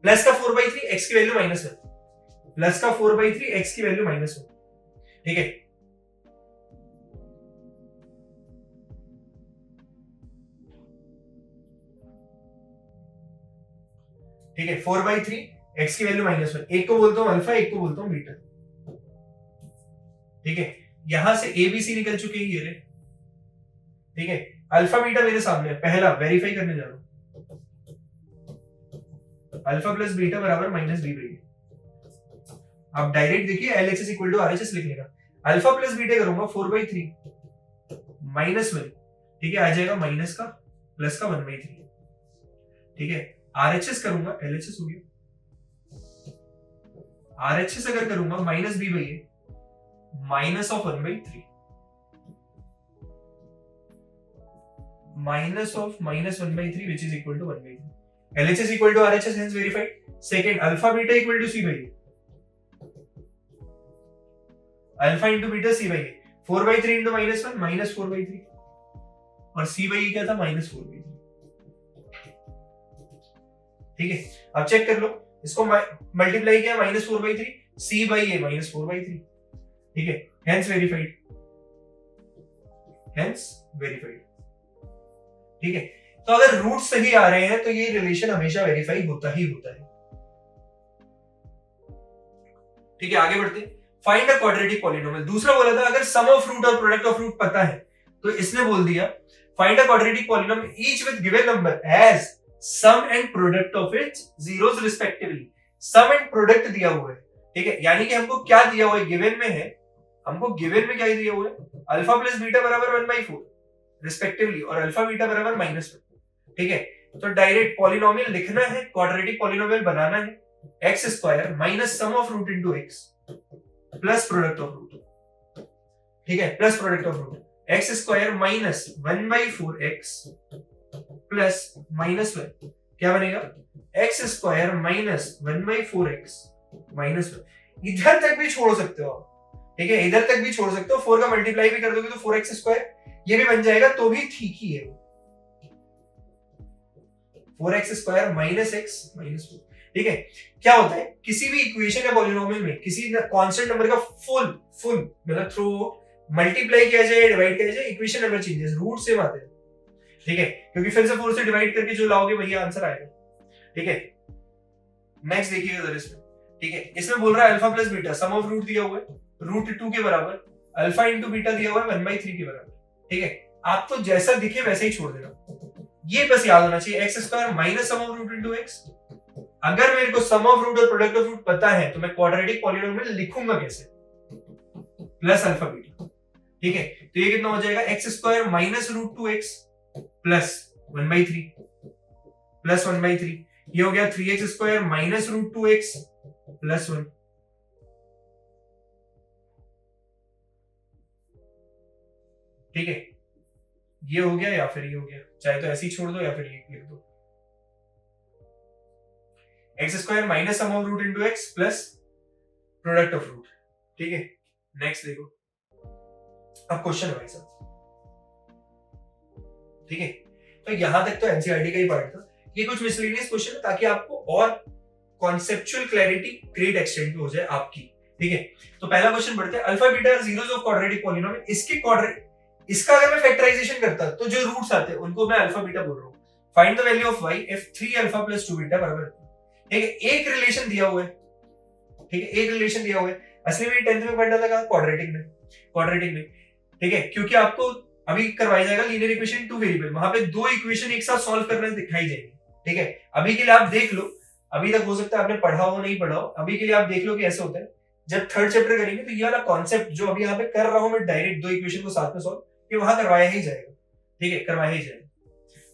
प्लस का 4/3, x की वैल्यू -1, प्लस का 4/3, x की वैल्यू -1। ठीक है, ठीक है, 4/3, x की वैल्यू -1, एक को बोलता हूं अल्फा, एक को बोलता हूं बीटा। ठीक है, यहां से ए बी सी निकल चुके हैं ये रहे। ठीक है, अल्फा बीटा मेरे सामने है, पहला वेरीफाई करने जा रहा हूं, अल्फा प्लस बीटा बराबर -b/a। अब डायरेक्ट देखिए LHS इक्वल टू RHS लिखने का, अल्फा प्लस बीटा करूंगा 4/3 -1, ठीक है, आ जाएगा माइनस का प्लस का 1/3। ठीक है, RHS करूंगा, LHS हो गया, RHS अगर करूंगा -b/a minus of 1/3, minus of -1/3 which is equal to 1/3। LHS equal to RHS, hence verified. Second, alpha beta equal to c/a, alpha into beta C by a, 4/3 into -1 -4/3, और सी by ए क्या था -4/3। ठीक है, अब चेक कर लो, इसको मल्टीप्लाई किया -4/3, सी by a -4/3। ठीक है, हेंस वेरीफाइड, हेंस वेरीफाइड। ठीक है, तो अगर रूट सही आ रहे हैं तो ये रिलेशन हमेशा वेरीफाई होता ही होता है। ठीक है, आगे बढ़ते हैं। Find a quadratic polynomial. दूसरा बोला था अगर सम ऑफ रूट और प्रोडक्ट ऑफ रूट पता है, तो इसने बोल दिया find a quadratic polynomial each with given number as sum and product of its zeros respectively. Sum and product दिया हुआ है। ठीक है, यानी कि हमको क्या दिया हुआ है, गिवन में है, हमको गिवन में क्या दिया हुआ है, अल्फा प्लस बीटा बराबर 1/4 रिस्पेक्टिवली, और अल्फा बीटा बराबर -1। ठीक है, तो डायरेक्ट पॉलिनोमियल लिखना है, क्वाड्रेटिक पॉलिनोमियल बनाना है, x square minus sum of root into x plus product of root. ठीक है, plus product of root, x square minus 1/4 x plus -1, क्या बनेगा, एक्स स्क्वायर माइनस 1/4 एक्स -1। इधर तक भी छोड़ सकते हो आप। ठीक है, इधर तक भी छोड़ सकते हो, 4 का मल्टीप्लाई भी कर दोगे तो 4x स्क्वायर ये भी बन जाएगा, तो भी ठीक ही है, 4x स्क्वायर माइनस एक्स -4। ठीक है, क्या होता है किसी भी इक्वेशन या पॉलिनोमियल में किसी कांस्टेंट नंबर का फुल मतलब थ्रू मल्टीप्लाई किया जाए, डिवाइड किया जाए, equation never changes, root same आते हैं। ठीक है, क्योंकि फिर से 4 से डिवाइड करके जो लाओगे वही आंसर आएगा। ठीक है, नेक्स्ट देखिएगा जरा इसमें। ठीक है, इसमें बोल रहा है alpha plus beta, sum of root दिया हुआ है √2 के बराबर, अल्फा इंटू बीटा दिया हुआ है 1/3 के बराबर। ठीक है, आप तो जैसा दिखे वैसे ही छोड़ देना, ये बस याद होना चाहिए, x square minus sum of root into x. अगर मेरे को सम ऑफ रूट और प्रोडक्ट ऑफ रूट पता है तो मैं क्वाड्रेटिक पॉलिनोमियल लिखूंगा कैसे, प्लस अल्फा बीटा। ठीक है, तो ये कितना हो जाएगा, x square minus √2x plus 1/3 plus 1/3, ये हो गया 3x square minus √2x plus 1। ठीक है, ये हो गया या फिर ये हो गया, चाहे तो ऐसे ही छोड़ दो या फिर ये लिख दो, x square minus sum of root into x plus product of root. ठीक है, नेक्स्ट देखो, अब क्वेश्चन है भाई साहब। ठीक है, तो यहां तक तो एनसीईआरटी का ही पार्ट था, ये कुछ मिसलेनियस क्वेश्चन है ताकि आपको और कॉन्सेप्चुअल क्लैरिटी ग्रेट एक्सटेंट पे हो जाए आपकी। ठीक है, तो पहला क्वेश्चन पढ़ते हैं, alpha beta are zeros of quadratic polynomial, इसका अगर मैं फैक्टराइजेशन करता तो जो रूट्स आते हैं उनको मैं अल्फा बीटा बोल रहा हूं। Find the value of y if 3 alpha plus 2 beta बराबर। ठीक है, एक रिलेशन दिया हुआ है। ठीक है, एक रिलेशन दिया हुआ है, असली में 10th में पढ़ना लगा क्वाड्रेटिक में। ठीक है, क्योंकि आपको अभी करवाया जाएगा लीनियर इक्वेशन 2 वेरिएबल, वहां पे 2 इक्वेशन एक साथ सॉल्व करना दिखाई जाएगी। ठीक है, अभी के लिए आप देख लो, अभी तक हो सकता है आपने पढ़ा हो नहीं पढ़ा हो, अभी के लिए आप देख लो कि ऐसे होता है। जब थर्ड चैप्टर करेंगे तो ये वाला कॉन्सेप्ट जो अभी यहाँ पे कर रहा हूं मैं, डायरेक्ट 2 इक्वेशन को साथ में सॉल्व, ये वहां करवाया ही जाएगा। ठीक है, करवाया ही जाएगा।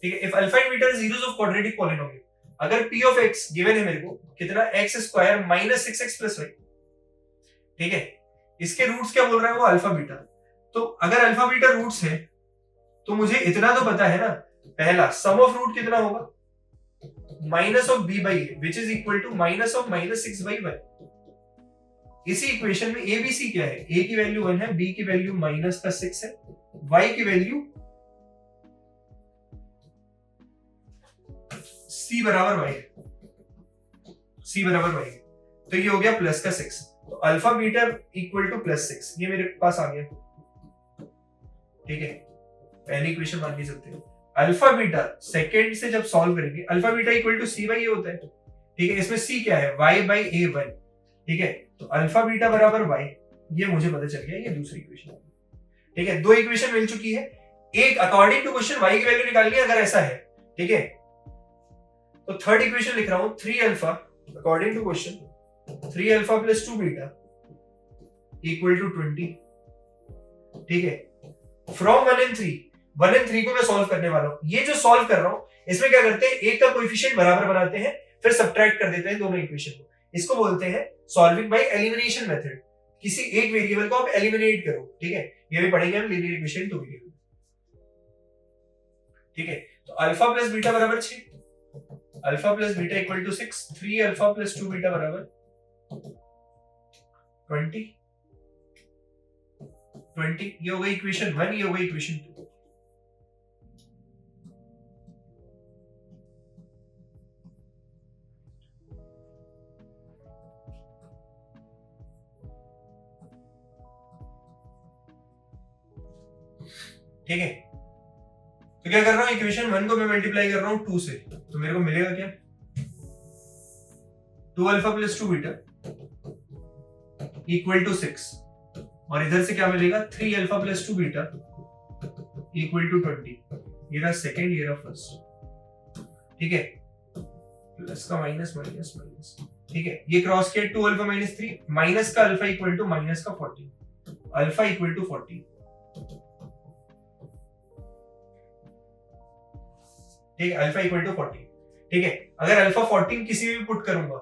ठीक है, if alpha and beta are zeros of quadratic polynomial, अगर p ऑफ x गिवन है मेरे को कितना, x square minus 6x plus 1। ठीक है, इसके रूट्स क्या बोल रहा है वो, अल्फा बीटा। तो अगर अल्फा बीटा रूट्स है तो मुझे इतना तो पता है ना, पहला सम ऑफ रूट कितना होगा, minus of b by a which is equal to minus of -6/1। इसी इक्वेशन में a b c क्या है, a की वैल्यू 1 है, b की वैल्यू -6 है, y की वैल्यू c बराबर y है, c बराबर y है, तो ये हो गया प्लस का 6, तो अल्फा बीटा इक्वल टू +6, ये मेरे पास आ गया। ठीक है, पहली इक्वेशन मान ली सकते हैं। अल्फा बीटा सेकंड से जब सॉल्व करेंगे, alpha beta equal to c by a होता है। ठीक है, इसमें c क्या है, y बाई a 1। ठीक है, तो अल्फा बीटा बराबर y, ये मुझे पता चल गया, ये दूसरी इक्वेशन। ठीक है, 2 इक्वेशन मिल चुकी है, एक अकॉर्डिंग टू क्वेश्चन y की वैल्यू निकालनी है अगर ऐसा है। ठीक है, तो थर्ड इक्वेशन लिख रहा हूं, 3 alpha according to question 3 alpha plus 2 beta equal to 20। ठीक है, फ्रॉम 1 and 3 को मैं सॉल्व करने वाला हूं। ये जो सॉल्व कर रहा हूं इसमें क्या करते हैं, एक का कोएफिशिएंट बराबर बनाते हैं, फिर सब्ट्रैक्ट कर देते हैं दोनों इक्वेशन को। इसको बोलते हैं सॉल्विंग बाय एलिमिनेशन मेथड। किसी एक वेरिएबल को आप एलिमिनेट करो। ठीक है, ये भी पढ़ेंगे हम लीनियर इक्वेशन 2 वेरिएबल। ठीक है, तो अल्फा प्लस बीटा बराबर 6, alpha plus beta equal to 6, 3 alpha plus 2 beta बराबर 20। 20। ये हो गई इक्वेशन 1, ये हो गई इक्वेशन 2। ठीक है, तो क्या कर रहा हूं, इक्वेशन 1 को मैं मल्टीप्लाई कर रहा हूं 2 से, तो मेरे को मिलेगा क्या, 2 alpha plus 2 beta equal to 6, और इधर से क्या मिलेगा, 3 alpha plus 2 beta equal to 20। ये रहा सेकेंड, ये रहा फर्स्ट। ठीक है, प्लस का माइनस माइनस माइनस। ठीक है, ये क्रॉस किया 2 अल्फा माइनस 3, माइनस का अल्फा इक्वल टू माइनस का 40, अल्फा इक्वल टू 40। ठीक है, अल्फा इक्वल टू 40। ठीक है, अगर अल्फा 14 किसी में भी पुट करूंगा,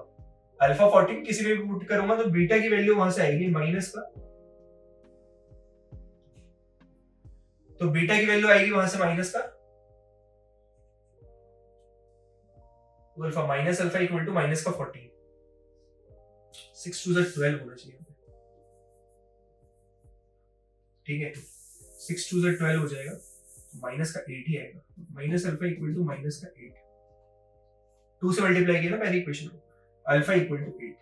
अल्फा 14 किसी में भी पुट करूंगा, तो बीटा की वैल्यू वहां से आएगी माइनस का, तो बीटा की वैल्यू आएगी वहां से माइनस का, तो alpha minus alpha equal to minus का 40। 6 टू 12 होना चाहिए। ठीक है, 6 टू 12 हो जाएगा, माइनस का 8 ही आएगा, minus alpha equal to minus का 8। 2 से मल्टीप्लाई किया ना पहली इक्वेशन को, अल्फा इक्वल टू 8।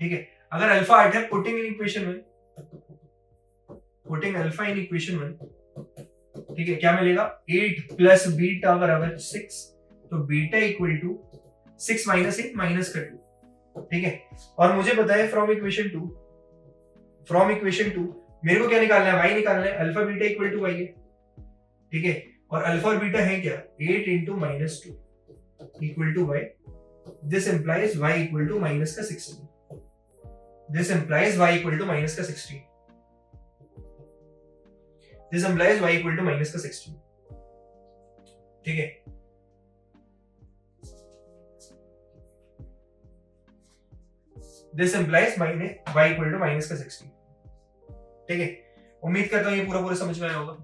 ठीक है, अगर अल्फा 8 है, putting in equation 1, putting alpha in equation 1, ठीक है, क्या मिलेगा, 8 प्लस बीटा बराबर 6, तो beta equal to 6 minus 8 minus का 2। ठीक है, और मुझे पता है फ्रॉम इक्वेशन 2 मेरे को क्या निकालना है, y निकालना है, alpha beta equal to y है। ठीक है, और अल्फा और बीटा है क्या, 8 into minus 2 equal to y, this implies y equal to minus का 16, this implies y equal to minus का 16, this implies y equal to minus का 16। ठीक है, this implies y equal to minus का 16। ठीक है, उम्मीद करता हूं ये पूरा पूरा समझ में आया होगा।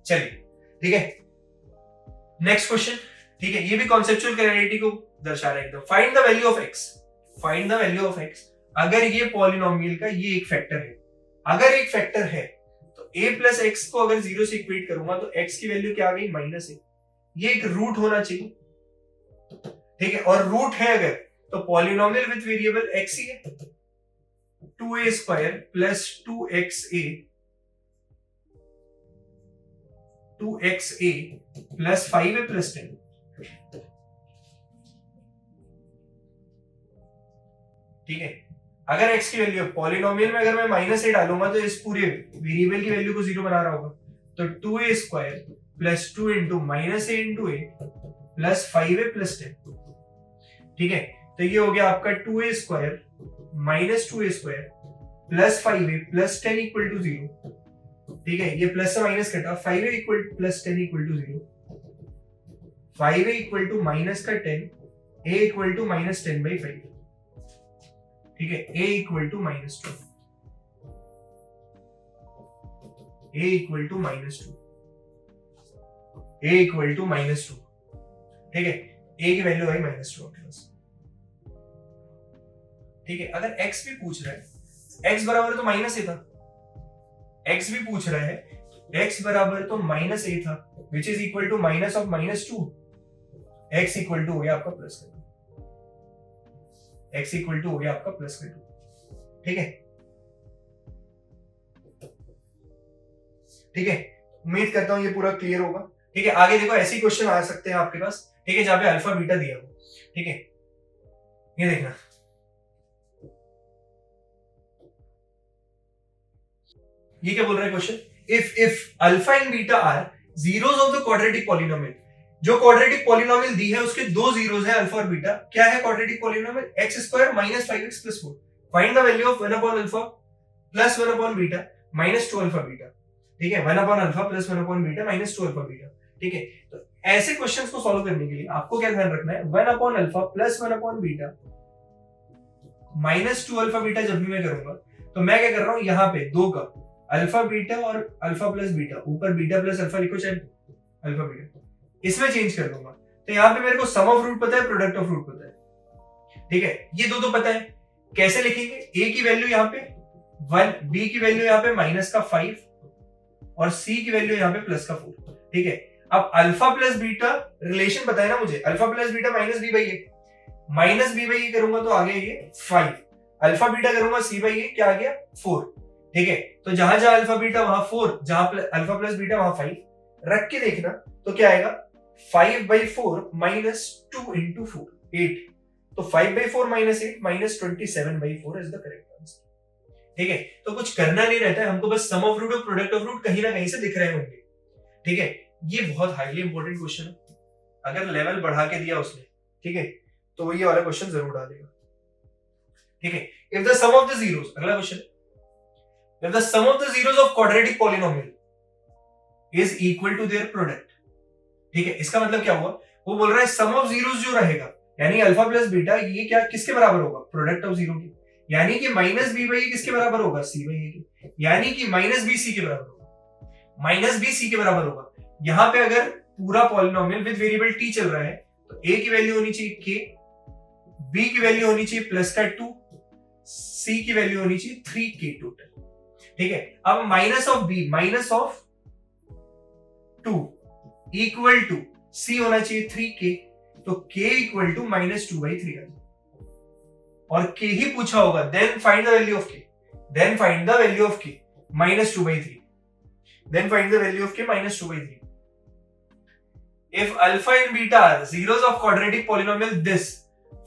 चलिए, ठीक है, नेक्स्ट क्वेश्चन। ठीक है, ये भी कॉन्सेप्चुअल क्लैरिटी को दर्शा रहा है एकदम। Find the value of x, find the value of x। अगर ये पॉलिनोमियल का ये एक फैक्टर है, अगर एक फैक्टर है, तो a प्लस एक्स को अगर 0 से इक्वेट करूंगा तो x की वैल्यू क्या आ गई, माइनस है। ये एक रूट होना चाहिए। ठीक है, और रूट है अगर, तो पॉलिनोमियल विद वेरिएबल x ही है। 2a square plus 2xa plus 5a plus 10। ठीक है, अगर x की वैल्यू, पॉलिनोमियल में अगर मैं माइनस a डालूंगा तो इस पूरे वेरिएबल की वैल्यू को 0 बना रहा होगा, तो 2a square plus 2 into minus a into a plus 5a plus 10। ठीक है, तो ये हो गया आपका 2a square minus 2a square plus 5a plus 10 equal to 0। ठीक है, ये प्लस से माइनस कटा, 5a equal plus 10 equal to 0, 5a equal to minus का 10, a equal to minus 10 by 5। ठीक है, a equal to minus 2, a equal to minus 2, a equal to minus 2। ठीक है, a की वैल्यू आई माइनस 2 आपके पास। ठीक है, अगर x भी पूछ रहा है, x बराबर तो माइनस a था, x भी पूछ रहा है, x बराबर तो माइनस a था, which is equal to minus of minus 2, x equal to हो गया आपका प्लस का 2, x इक्वल टू हो गया आपका प्लस का 2। ठीक है, ठीक है, उम्मीद करता हूं ये पूरा क्लियर होगा। ठीक है, आगे देखो ऐसे क्वेश्चन आ सकते हैं आपके पास। ठीक है, जहां पे अल्फा बीटा दिया हो। ठीक है, ये देखना, ये क्या बोल रहा है question, if alpha and beta are zeros of the quadratic polynomial. जो क्वाड्रेटिक पॉलिनोमियल दी है उसके दो जीरोस है, अल्फा और बीटा। क्या है quadratic polynomial, x square minus 5x plus 4। Find the value of 1 upon alpha plus 1 upon beta minus 2 alpha beta. ठीक है, 1 upon alpha plus 1 upon beta minus 2 alpha beta. ठीक है, तो ऐसे क्वेश्चंस को सॉल्व करने के लिए आपको क्या ध्यान रखना है, 1 upon alpha plus 1 upon beta minus 2 alpha beta जब भी मैं करूंगा, तो मैं क्या कर रहा हूं, यहाँ पे दो का अल्फा बीटा और अल्फा प्लस बीटा, ऊपर बीटा प्लस अल्फा लिखो चाहे अल्फा बीटा, इसमें चेंज कर दूंगा। तो यहाँ पे मेरे को सम ऑफ रूट पता है, प्रोडक्ट ऑफ रूट पता है। ठीक है, ये दो तो पता है, कैसे लिखेंगे, a की वैल्यू यहाँ पे 1, बी की वैल्यू यहाँ पे माइनस का 5 और सी की वैल्यू यहाँ पे प्लस का 4। ठीक है, अब अल्फा प्लस बीटा रिलेशन पता है ना मुझे, alpha plus beta minus B by A, minus B by A करूंगा तो आ गया ये 5, अल्फा बीटा करूंगा सी बाई ए, क्या आ गया 4। ठीक है, तो जहां जहां अल्फा बीटा वहां 4, जहां अल्फा प्लस बीटा वहां 5, रख के देखना तो क्या आएगा 5/4 माइनस 2 इंटू 4, 8। तो 5/4 minus 8 minus 27/4 is the correct answer. ठीक है, तो कुछ करना नहीं रहता है हमको, बस सम ऑफ रूट और प्रोडक्ट ऑफ रूट कहीं ना कहीं से दिख रहे होंगे। ठीक है, ये बहुत हाईली इंपॉर्टेंट क्वेश्चन है, अगर लेवल बढ़ा के दिया उसने, ठीक है, तो वो ये वाला क्वेश्चन जरूर डालेगा। ठीक है, if the sum of the zeros, अगला question, if the sum of the zeros of quadratic polynomial is equal to their product. ठीक है, इसका मतलब क्या हुआ, वो बोल रहा है सम ऑफ जीरोस जो रहेगा, यानी अल्फा प्लस बीटा, ये क्या किसके बराबर होगा, प्रोडक्ट ऑफ जीरो की, यानी कि माइनस बी बाई किसके बराबर होगा, सी बाई के, यानी कि माइनस बी सी के बराबर होगा, माइनस बी सी के बराबर होगा। यहां पे अगर पूरा पॉलिनोमियल विद वेरिएबल टी चल रहा है तो ए की वैल्यू होनी चाहिए के, बी की वैल्यू होनी चाहिए प्लस का 2, सी की वैल्यू होनी चाहिए 3k टोटल। ठीक है, अब minus of B minus of 2 equal to C होना चाहिए 3k, तो k इक्वल टू माइनस 2/3 आ जाए, और k ही पूछा होगा, then find the value of k, then find the value of k minus 2/3, then find the value of k minus 2/3। If alpha and beta are zeros of quadratic polynomial this,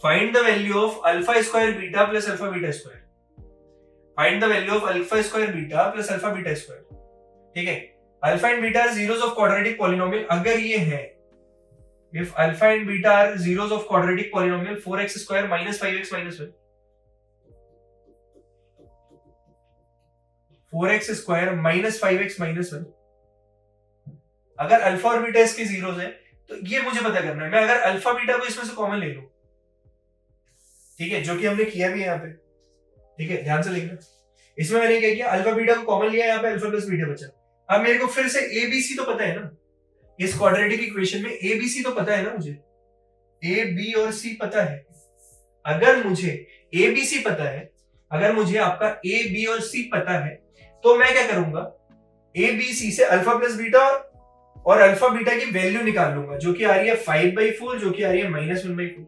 find the value of alpha square beta plus alpha beta square. Find the value of alpha square beta plus alpha beta square. ठीक है, alpha and beta are zeros of quadratic polynomial, अगर ये है, if alpha and beta are zeros of quadratic polynomial 4x square minus 5x minus 1, 4x square minus 5x minus 1, अगर alpha और beta इसके zeros है तो ये मुझे पता करना है। मैं अगर अल्फा बीटा को इसमें से कॉमन ले लूं, ठीक है, जो कि हमने किया भी है यहाँ पे, ठीक है, ध्यान से देखना, इसमें मैंने क्या किया, अल्फा बीटा को कॉमन लिया, यहाँ पे अल्फा प्लस बीटा बचा। अब मेरे को फिर से ए बी सी तो पता है ना, इस क्वाड्रेटिक इक्वेशन में ए बी सी तो पता है ना, मुझे ए बी और सी पता है। अगर मुझे ए बी सी पता है, अगर मुझे आपका ए बी और सी पता है, तो मैं क्या करूंगा, ए बी सी से अल्फा प्लस बीटा और अल्फा बीटा की वैल्यू निकाल लूंगा, जो कि आ रही है 5/4, जो कि आ रही है माइनस 1/4,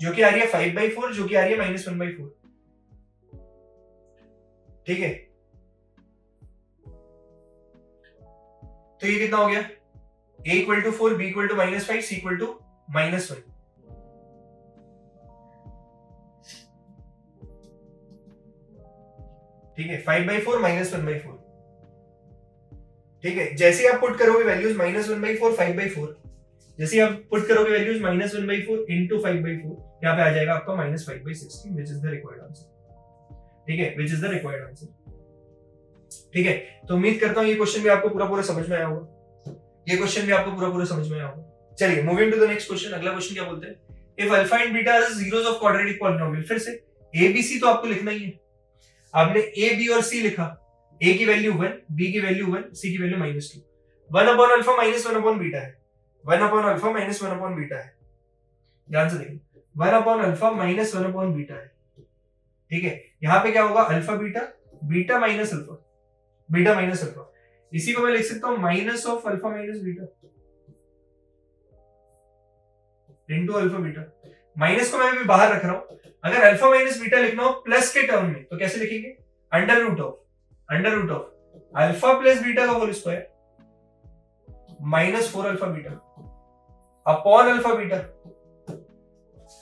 जो कि आ रही है 5/4, जो कि आ रही है माइनस 1/4। ठीक है, तो ये कितना हो गया, a equal to 4, b equal to minus 5, c equal to minus 1। ठीक है, 5/4 माइनस 1/4। ठीक है, जैसे आप पुट करोगे वैल्यूज माइनस 1/4, 5/4, जैसे आप पुट करोगे वैल्यूज माइनस 1/4 इंटू 5/4, यहाँ पे आ जाएगा आपका minus 5/16, which is the required answer. ठीक है, which is the required answer. ठीक है, तो उम्मीद करता हूँ ये क्वेश्चन भी आपको पूरा पूरा समझ में आया होगा, ये क्वेश्चन भी आपको पूरा पूरा समझ में आया होगा। चलिए moving to the next question, अगला क्वेश्चन क्या बोलते हैं, if alpha and beta are zeros of quadratic polynomial, फिर से ए बी सी तो आपको लिखना ही है, आपने ए बी और सी लिखा, a की वैल्यू 1, b की वैल्यू 1, c की value -2, 1 upon alpha minus 1 upon beta है, 1 upon alpha minus 1 upon beta है, ध्यान से देखिए, 1 upon alpha minus 1 upon beta है। ठीक है, यहां पे क्या होगा, alpha beta, beta minus alpha, beta minus alpha, इसी को मैं लिख सकता हूं minus of alpha minus beta into alpha beta. Minus को मैं भी बाहर रख रहा हूं, अगर अल्फा माइनस बीटा लिखना हो प्लस के टर्म में तो कैसे लिखेंगे, under root of alpha plus beta का whole square minus 4 alpha beta upon alpha beta.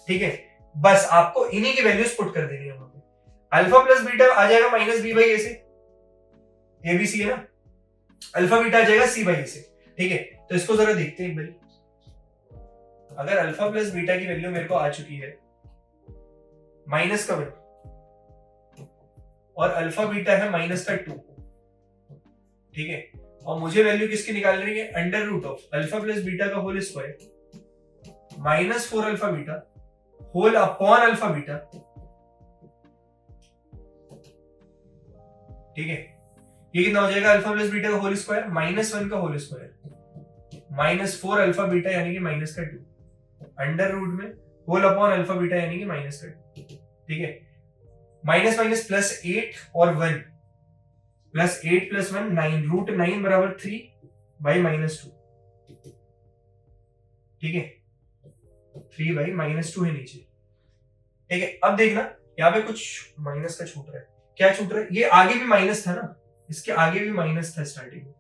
ठीक है, बस आपको इन्हीं की वैल्यूज पुट कर देनी है वहां पे। अल्फा प्लस बीटा आ जाएगा माइनस बी बाई ए से, ए बी सी है ना, अल्फा बीटा आ जाएगा सी बाई ए से। ठीक है, तो इसको जरा देखते हैं एक बार, अगर अल्फा प्लस बीटा की वैल्यू मेरे को आ चुकी है माइनस का 1 और अल्फा बीटा है माइनस का 2, ठीक है, और मुझे वैल्यू किसकी निकाल रही है, under root of alpha plus beta का whole square minus 4 alpha beta whole upon alpha beta. ठीक है, ये कितना हो जाएगा, अल्फा प्लस बीटा का होल स्क्वायर माइनस 1 का whole square minus 4 alpha beta यानी कि माइनस का 2 अंडर रूट में होल अपॉन अल्फा बीटा यानी कि माइनस का 2। ठीक है, माइनस माइनस प्लस 8 और 1, प्लस 8 प्लस 1 9, रूट 9 बराबर 3 बाई माइनस 2, ठीक है, 3 बाई माइनस 2 है नीचे, ठीक है। अब देखना यहाँ पे कुछ माइनस का छूट रहा है, क्या छूट रहा है, ये आगे भी माइनस था ना, इसके आगे भी माइनस था स्टार्टिंग में,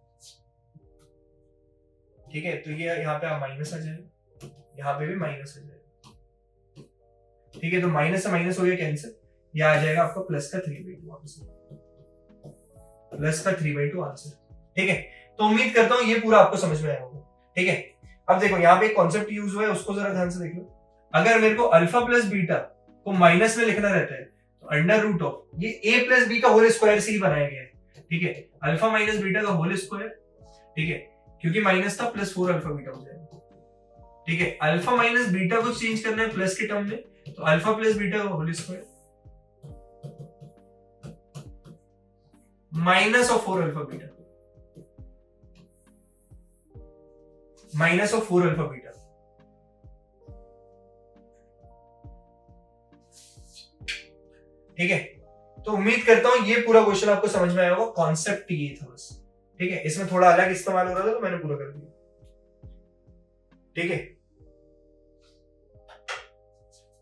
ठीक है, तो ये यहाँ पे माइनस आ जाएगा, यहाँ पे भी माइनस आ जाएगा, ठीक है, तो माइनस से माइनस हो गया कैंसिल, ये आ जाएगा आपका प्लस का 3/2 आंसर, प्लस का 3/2 आंसर, ठीक है। तो उम्मीद करता हूं ये पूरा आपको समझ में आया होगा, ठीक है। अब देखो यहाँ पे एक कॉन्सेप्ट यूज हुआ है, उसको जरा ध्यान से देख लो। अगर मेरे को अल्फा प्लस बीटा को माइनस में लिखना रहता है तो अंडर रूट ऑफ ये a प्लस बी का होल स्क्वायर से ही बनाया गया है, ठीक है, अल्फा माइनस बीटा का होल स्क्वायर, ठीक है, क्योंकि माइनस था प्लस 4 अल्फा बीटा हो जाएगा, ठीक है। अल्फा माइनस बीटा को चेंज करना है प्लस के टर्म में, तो अल्फा प्लस बीटा का whole square minus of 4 alpha beta, minus of 4 alpha beta, ठीक है। तो उम्मीद करता हूं ये पूरा क्वेश्चन आपको समझ में आया होगा, कॉन्सेप्ट ये था बस, ठीक है। इसमें थोड़ा अलग इस्तेमाल हो रहा था तो मैंने पूरा कर दिया, ठीक है।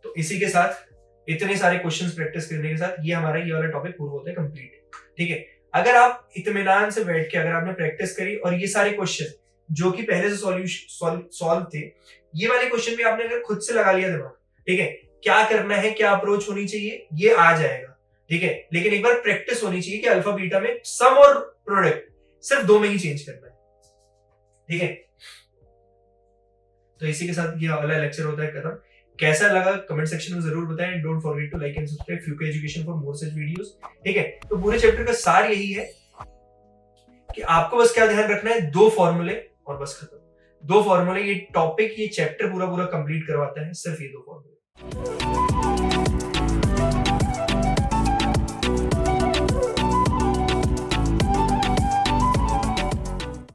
तो इसी के साथ इतने सारे क्वेश्चंस प्रैक्टिस करने के साथ ये हमारा ये वाला टॉपिक पूरा होता है कंप्लीट, ठीक है। अगर आप इत्मीनान से बैठ के अगर आपने प्रैक्टिस करी और ये सारे क्वेश्चन जो कि पहले से सॉल्व थे, ये वाले क्वेश्चन भी आपने अगर खुद से लगा लिया दिमाग, ठीक है, क्या करना है, क्या अप्रोच होनी चाहिए, ये आ जाएगा, ठीक है। लेकिन एक बार प्रैक्टिस होनी चाहिए कि अल्फा बीटा में सम और प्रोडक्ट सिर्फ 2 में ही चेंज करना है, ठीक है। तो इसी के साथ ये वाला लेक्चर होता है खत्म। कैसा लगा कमेंट सेक्शन में जरूर बताएं। Don't forget to like and subscribe फ्यूके education for more such videos, ठीक है। तो पूरे चैप्टर का सार यही है कि आपको बस क्या ध्यान रखना है, 2 फॉर्मूले और बस खत्म, 2 फॉर्मूले, ये टॉपिक ये चैप्टर पूरा कंप्लीट करवाता है, सिर्फ ये 2 फॉर्मूले।